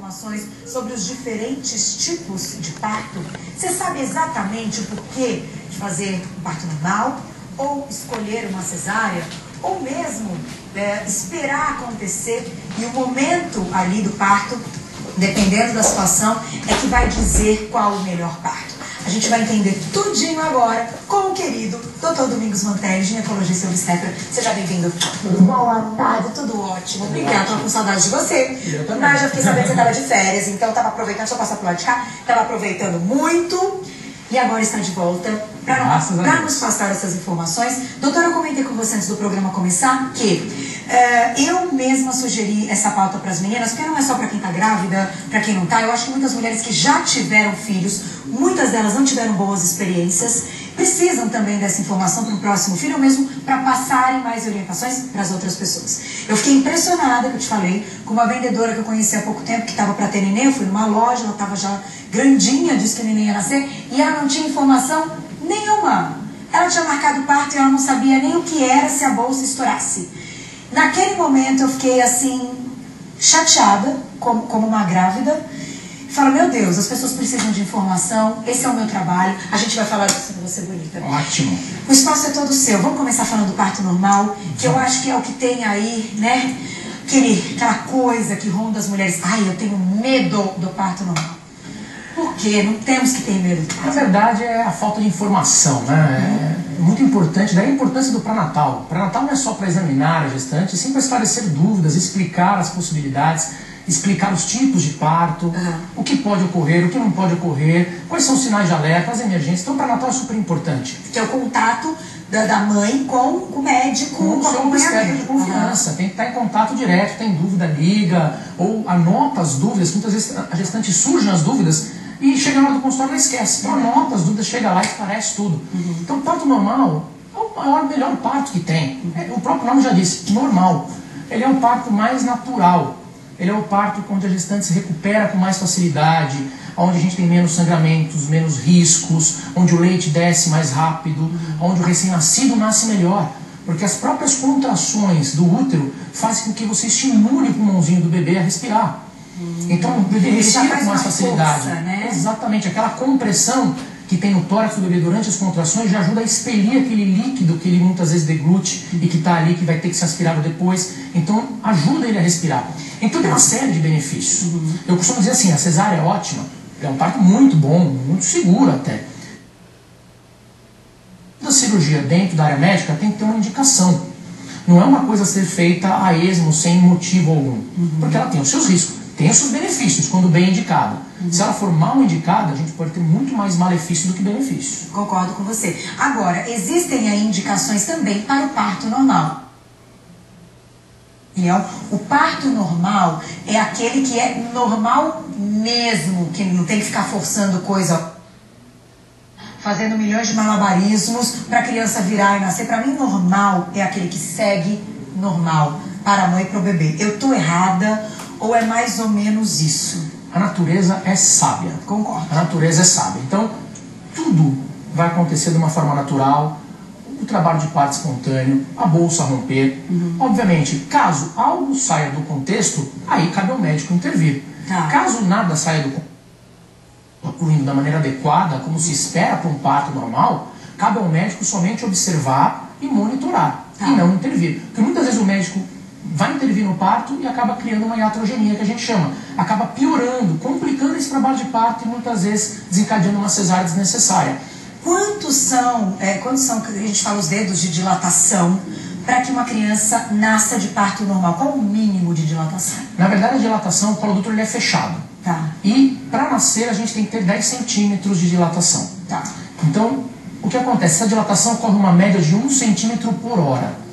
informações sobre os diferentes tipos de parto? Você sabe exatamente o porquê de fazer um parto normal, ou escolher uma cesárea, ou mesmo esperar acontecer, e o momento ali do parto, dependendo da situação, é que vai dizer qual o melhor parto. A gente vai entender tudinho agora com o querido Dr. Domingos Mantelli, ginecologista e obstetra. Seja bem-vindo. Boa tarde, tudo ótimo. Obrigada, estou com saudade de você. Mas já fiquei sabendo que você estava de férias, então estava aproveitando, deixa eu passar pro lado de cá, estava aproveitando muito e agora está de volta para nos passar essas informações. Doutora, eu comentei com você antes do programa começar que eu mesma sugeri essa pauta para as meninas, porque não é só para quem está grávida, para quem não está. Eu acho que muitas mulheres que já tiveram filhos, muitas delas não tiveram boas experiências, precisam também dessa informação para o próximo filho, ou mesmo para passarem mais orientações para as outras pessoas. Eu fiquei impressionada, que eu te falei, com uma vendedora que eu conheci há pouco tempo, que estava para ter neném. Eu fui numa loja, ela estava já grandinha, disse que o neném ia nascer, e ela não tinha informação nenhuma. Ela tinha marcado o parto e ela não sabia nem o que era se a bolsa estourasse. Naquele momento eu fiquei assim, chateada, como uma grávida. Falo, meu Deus, as pessoas precisam de informação, esse é o meu trabalho, a gente vai falar disso com você, bonita. Ótimo. O espaço é todo seu. Vamos começar falando do parto normal, que eu acho que é o que tem aí, né? Aquela coisa que ronda as mulheres. Ai, eu tenho medo do parto normal. Por quê? Não temos que ter medo do parto. Na verdade, é a falta de informação, né? É muito importante, daí a importância do pré-natal. O pré-natal não é só para examinar a gestante, sim para esclarecer dúvidas, explicar as possibilidades, explicar os tipos de parto, o que pode ocorrer, o que não pode ocorrer, quais são os sinais de alerta, as emergências. Então o pré-natal é super importante. Que é o contato da mãe com o médico, com o seu obstetra de confiança. Tem que estar em contato direto, tem dúvida, liga, ou anota as dúvidas, muitas vezes a gestante surge as dúvidas e chega na hora do consultório e esquece. Então anota as dúvidas, chega lá e esclarece tudo. Então o parto normal é o melhor parto que tem. O próprio nome já disse, normal. Ele é um parto mais natural. Ele é o parto onde a gestante se recupera com mais facilidade, onde a gente tem menos sangramentos, menos riscos, onde o leite desce mais rápido, onde o recém-nascido nasce melhor. Porque as próprias contrações do útero fazem com que você estimule o pulmãozinho do bebê a respirar. Então o bebê respira com mais facilidade. Força, né? Exatamente, aquela compressão que tem no tórax do bebê durante as contrações já ajuda a expelir aquele líquido que ele muitas vezes deglute e que está ali, que vai ter que ser aspirado depois. Então ajuda ele a respirar. Então tem uma série de benefícios. Eu costumo dizer assim, a cesárea é ótima, é um parto muito bom, muito seguro até. Toda cirurgia dentro da área médica tem que ter uma indicação. Não é uma coisa a ser feita a esmo, sem motivo algum. Porque ela tem os seus riscos, tem os seus benefícios, quando bem indicada. Se ela for mal indicada, a gente pode ter muito mais malefício do que benefício. Concordo com você. Agora, existem aí indicações também para o parto normal. O parto normal é aquele que é normal mesmo, que não tem que ficar forçando coisa, fazendo milhões de malabarismos para a criança virar e nascer. Para mim, normal é aquele que segue normal para a mãe e para o bebê. Eu estou errada ou é mais ou menos isso? A natureza é sábia. Concordo. A natureza é sábia. Então, tudo vai acontecer de uma forma natural. O trabalho de parto espontâneo, a bolsa romper. Obviamente, caso algo saia do contexto, aí cabe ao médico intervir. Caso nada saia do contexto, fluindo da maneira adequada, como se espera para um parto normal, cabe ao médico somente observar e monitorar, e não intervir. Porque muitas vezes o médico vai intervir no parto e acaba criando uma iatrogenia, que a gente chama. Acaba piorando, complicando esse trabalho de parto e muitas vezes desencadeando uma cesárea desnecessária. Quantos são, que a gente fala os dedos de dilatação para que uma criança nasça de parto normal? Qual o mínimo de dilatação? Na verdade, a dilatação, o colo do útero ele é fechado. E para nascer a gente tem que ter 10 centímetros de dilatação. Então, o que acontece? Essa dilatação ocorre uma média de 1 centímetro por hora.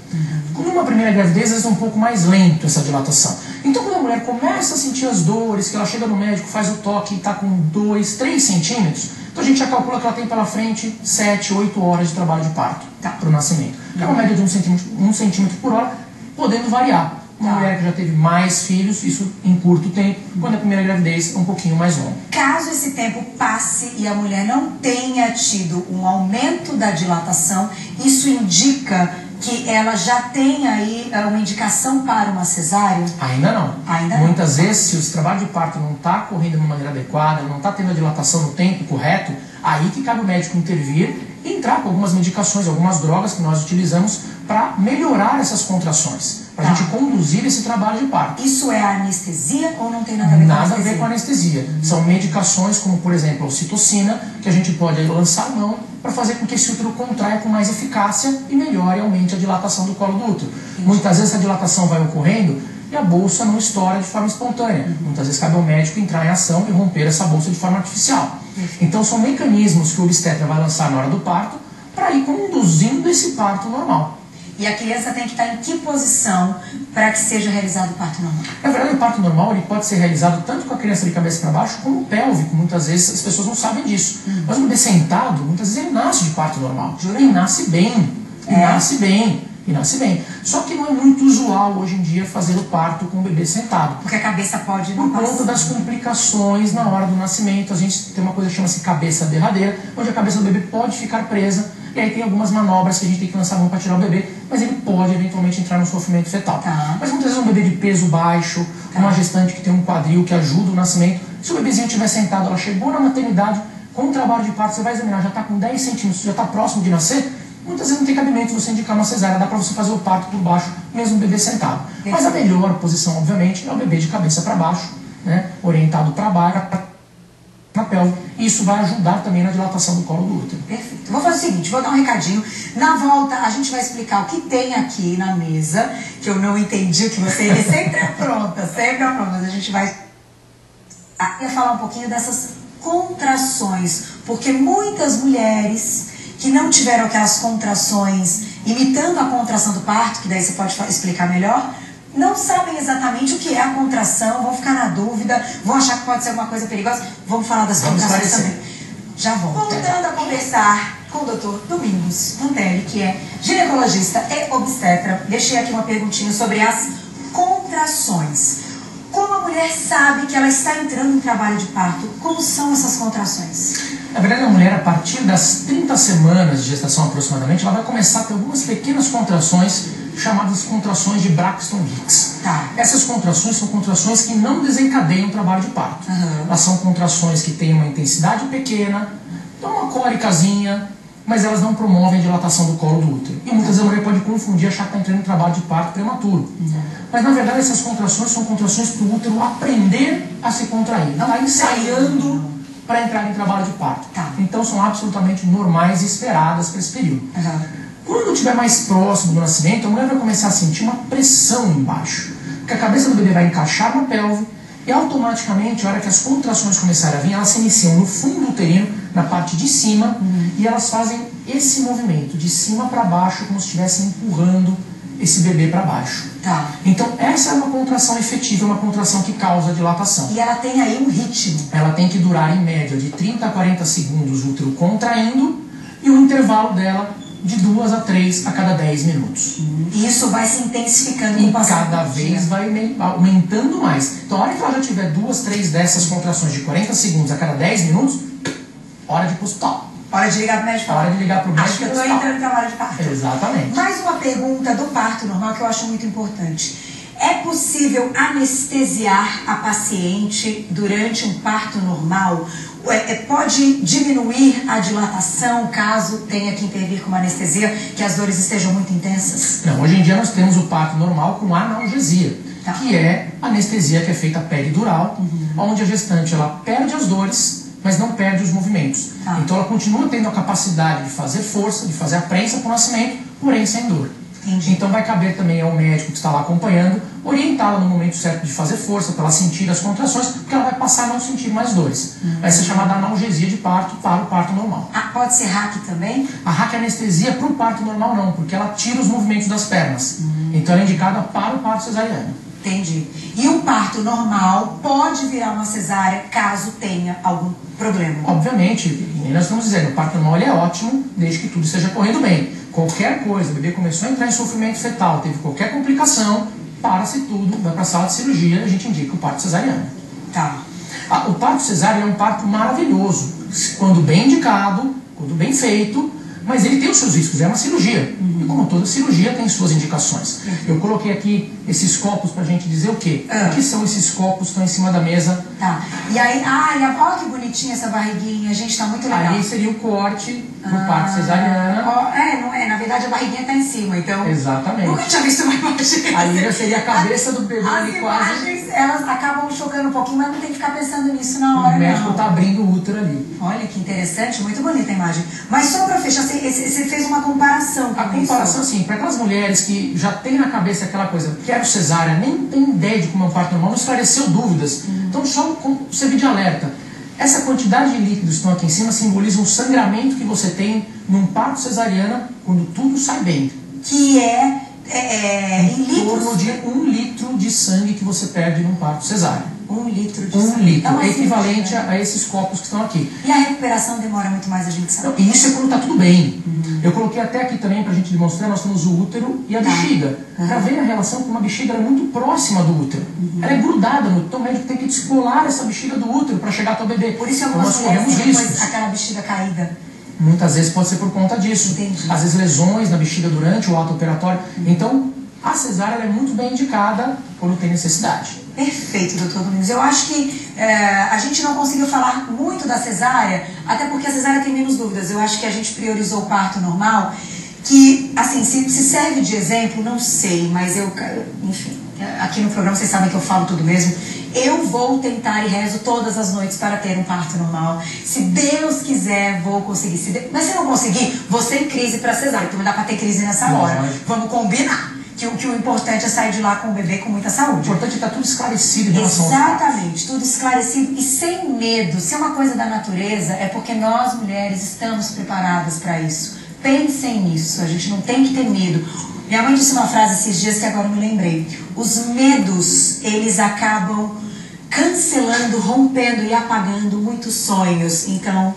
Como uma primeira gravidez, às vezes é um pouco mais lento essa dilatação. Então, quando a mulher começa a sentir as dores, que ela chega no médico, faz o toque e está com 2, 3 centímetros, então a gente já calcula que ela tem pela frente 7, 8 horas de trabalho de parto para o nascimento. É uma média de 1 centímetro por hora, podendo variar. Uma mulher que já teve mais filhos, isso em curto tempo, quando a primeira gravidez é um pouquinho mais longa. Caso esse tempo passe e a mulher não tenha tido um aumento da dilatação, isso indica que ela já tem aí uma indicação para uma cesárea? Ainda não. Ainda Muitas vezes, se o trabalho de parto não está correndo de uma maneira adequada, não está tendo a dilatação no tempo correto, aí que cabe o médico intervir e entrar com algumas medicações, algumas drogas que nós utilizamos para melhorar essas contrações, para a gente conduzir esse trabalho de parto. Isso é anestesia ou não tem nada a ver com anestesia? Nada a ver com anestesia. São medicações como, por exemplo, a ocitocina, que a gente pode lançar a mão para fazer com que esse útero contraia com mais eficácia e melhore e aumente a dilatação do colo do útero. Muitas vezes a dilatação vai ocorrendo e a bolsa não estoura de forma espontânea. Muitas vezes cabe ao médico entrar em ação e romper essa bolsa de forma artificial. Então são mecanismos que o obstetra vai lançar na hora do parto para ir conduzindo esse parto normal. E a criança tem que estar em que posição para que seja realizado o parto normal? Na verdade, o parto normal ele pode ser realizado tanto com a criança de cabeça para baixo como pélvico. Muitas vezes as pessoas não sabem disso. Mas um bebê sentado, muitas vezes ele nasce de parto normal. E nasce bem. E nasce bem. E nasce bem. Só que não é muito usual hoje em dia fazer o parto com o bebê sentado. Porque a cabeça pode não Por conta das complicações na hora do nascimento. A gente tem uma coisa que chama-se cabeça derradeira, onde a cabeça do bebê pode ficar presa. E aí tem algumas manobras que a gente tem que lançar a mão para tirar o bebê, mas ele pode eventualmente entrar no sofrimento fetal. Mas muitas vezes um bebê de peso baixo, uma gestante que tem um quadril que ajuda o nascimento, se o bebezinho estiver sentado, ela chegou na maternidade, com o trabalho de parto, você vai examinar, já está com 10 centímetros, já está próximo de nascer, muitas vezes não tem cabimento você indicar uma cesárea, dá para você fazer o parto por baixo, mesmo o bebê sentado. Mas a melhor posição, obviamente, é o bebê de cabeça para baixo, né, orientado para baixo, na pelve. Isso vai ajudar também na dilatação do colo do útero. Perfeito. Vou fazer o seguinte, vou dar um recadinho. Na volta, a gente vai explicar o que tem aqui na mesa, que eu não entendi, que você sempre é pronta, mas a gente vai falar um pouquinho dessas contrações, porque muitas mulheres que não tiveram aquelas contrações imitando a contração do parto, que daí você pode explicar melhor, não sabem exatamente o que é a contração, vão ficar na dúvida, vão achar que pode ser alguma coisa perigosa. Vamos falar das contrações também. Já volto. Voltando a conversar com o Dr. Domingos Mantelli, que é ginecologista e obstetra. Deixei aqui uma perguntinha sobre as contrações. Como a mulher sabe que ela está entrando em trabalho de parto? Como são essas contrações? Na verdade, a mulher, a partir das 30 semanas de gestação aproximadamente, ela vai começar a ter algumas pequenas contrações chamadas contrações de Braxton Hicks. Essas contrações são contrações que não desencadeiam o trabalho de parto. Elas são contrações que têm uma intensidade pequena, dão uma cólicazinha, mas elas não promovem a dilatação do colo do útero. E muitas vezes a mulher pode confundir, achar que está entrando em trabalho de parto prematuro. Mas na verdade essas contrações são contrações para o útero aprender a se contrair. Ela está ensaiando para entrar em trabalho de parto. Então são absolutamente normais e esperadas para esse período. Quando estiver mais próximo do nascimento, a mulher vai começar a sentir uma pressão embaixo, porque a cabeça do bebê vai encaixar na pelve e automaticamente, a hora que as contrações começarem a vir, elas se iniciam no fundo uterino, na parte de cima, e elas fazem esse movimento de cima para baixo, como se estivessem empurrando esse bebê para baixo. Então essa é uma contração efetiva, uma contração que causa dilatação. E ela tem aí um ritmo. Ela tem que durar em média de 30 a 40 segundos o útero contraindo e o intervalo dela de 2 a 3 a cada 10 minutos. E isso vai se intensificando e cada vez vai aumentando mais. Então, a hora que ela já tiver 2, 3 dessas contrações de 40 segundos a cada 10 minutos, hora de ir pro hospital. Hora de ligar pro médico. Hora de ligar pro médico. Acho que eu estou entrando em trabalho de parto. Exatamente. Mais uma pergunta do parto normal que eu acho muito importante. É possível anestesiar a paciente durante um parto normal? Pode diminuir a dilatação caso tenha que intervir com uma anestesia, que as dores estejam muito intensas? Não, hoje em dia nós temos o parto normal com analgesia, que é anestesia que é feita peridural, onde a gestante ela perde as dores, mas não perde os movimentos. Então ela continua tendo a capacidade de fazer força, de fazer a prensa para o nascimento, porém sem dor. Então vai caber também ao médico que está lá acompanhando, orientá-la no momento certo de fazer força, para ela sentir as contrações, porque ela vai passar a não sentir mais dores. Vai ser chamada analgesia de parto para o parto normal. Pode ser RAC também? A RAC é anestesia para o parto normal não, porque ela tira os movimentos das pernas. Então ela é indicada para o parto cesariano. Entendi. E o parto normal pode virar uma cesárea caso tenha algum problema? Obviamente, e nós estamos dizendo, o parto normal ele é ótimo, desde que tudo esteja correndo bem. Qualquer coisa, o bebê começou a entrar em sofrimento fetal, teve qualquer complicação, para-se tudo, vai para a sala de cirurgia e a gente indica o parto cesariano. O parto cesáreo é um parto maravilhoso, quando bem indicado, quando bem feito, mas ele tem os seus riscos, é uma cirurgia. E como toda cirurgia tem suas indicações. Eu coloquei aqui esses copos pra gente dizer o quê? O que são esses copos que estão em cima da mesa? Tá. E aí, olha que bonitinha essa barriguinha, gente, tá muito legal. Ali seria o corte no parto cesariana. Não é, na verdade a barriguinha tá em cima, então... Exatamente. Nunca tinha visto uma imagem. Ali já seria a cabeça do bebê ali quase. As imagens, elas acabam chocando um pouquinho, mas não tem que ficar pensando nisso na hora, O médico tá abrindo o útero ali. Olha que interessante, muito bonita a imagem. Mas só pra fechar, você fez uma comparação com a comparação, isso. sim, para aquelas mulheres que já tem na cabeça aquela coisa, quero cesárea, nem tem ideia de como é um parto normal, não esclareceu dúvidas. Então só servir de alerta. Essa quantidade de líquidos que estão aqui em cima simboliza um sangramento que você tem num parto cesariana quando tudo sai bem. Que em torno de 1 litro de sangue que você perde num parto cesárea. 1 litro de 1 sangue. litro, é equivalente a esses copos que estão aqui. E a recuperação demora muito mais, a gente sabe. Não, isso é quando está tudo bem. Eu coloquei até aqui também para a gente demonstrar, nós temos o útero e a bexiga. Para ver a relação com uma bexiga é muito próxima do útero. Ela é grudada no útero, então o médico tem que descolar essa bexiga do útero para chegar até o bebê. Por isso então, nós corremos riscos. Aquela bexiga caída. Muitas vezes pode ser por conta disso. Entendi. Às vezes lesões na bexiga durante o ato operatório. Então, a cesárea é muito bem indicada quando tem necessidade. Perfeito, doutor Domingos. Eu acho que a gente não conseguiu falar muito da cesárea, até porque a cesárea tem menos dúvidas. Eu acho que a gente priorizou o parto normal, que, assim, se serve de exemplo, não sei, mas enfim, aqui no programa vocês sabem que eu falo tudo mesmo. Eu vou tentar e rezo todas as noites para ter um parto normal. Se Deus quiser, vou conseguir. Mas se não conseguir, vou ser em crise para cesárea, porque não dá para ter crise nessa hora. Vamos combinar. Que o importante é sair de lá com o bebê com muita saúde. O importante é estar tudo esclarecido em relação Exatamente, tudo esclarecido e sem medo. Se é uma coisa da natureza, é porque nós mulheres estamos preparadas para isso. Pensem nisso, a gente não tem que ter medo. Minha mãe disse uma frase esses dias que agora eu me lembrei. Os medos, eles acabam cancelando, rompendo e apagando muitos sonhos. Então,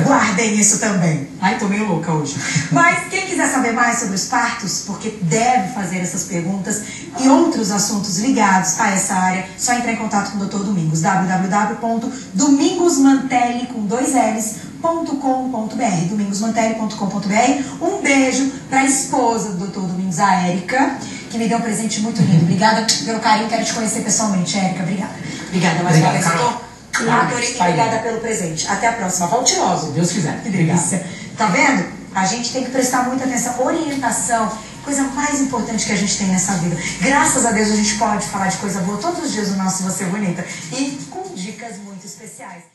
guardem isso também. Ai, tô meio louca hoje. Mas quem quiser saber mais sobre os partos, porque deve fazer essas perguntas e outros assuntos ligados a essa área, só entrar em contato com o Dr. Domingos, www.domingosmantelli.com.br, domingosmantelli.com.br. Um beijo para a esposa do Dr. Domingos, a Érica, que me deu um presente muito lindo. Obrigada pelo carinho, quero te conhecer pessoalmente, Érica. Obrigada. Obrigada mais uma vez, doutor. Adorei e obrigada pelo presente. Até a próxima. Volte logo. Se Deus quiser. Que delícia. Tá vendo? A gente tem que prestar muita atenção. Orientação, coisa mais importante que a gente tem nessa vida. Graças a Deus a gente pode falar de coisa boa todos os dias no nosso Você Bonita. E com dicas muito especiais.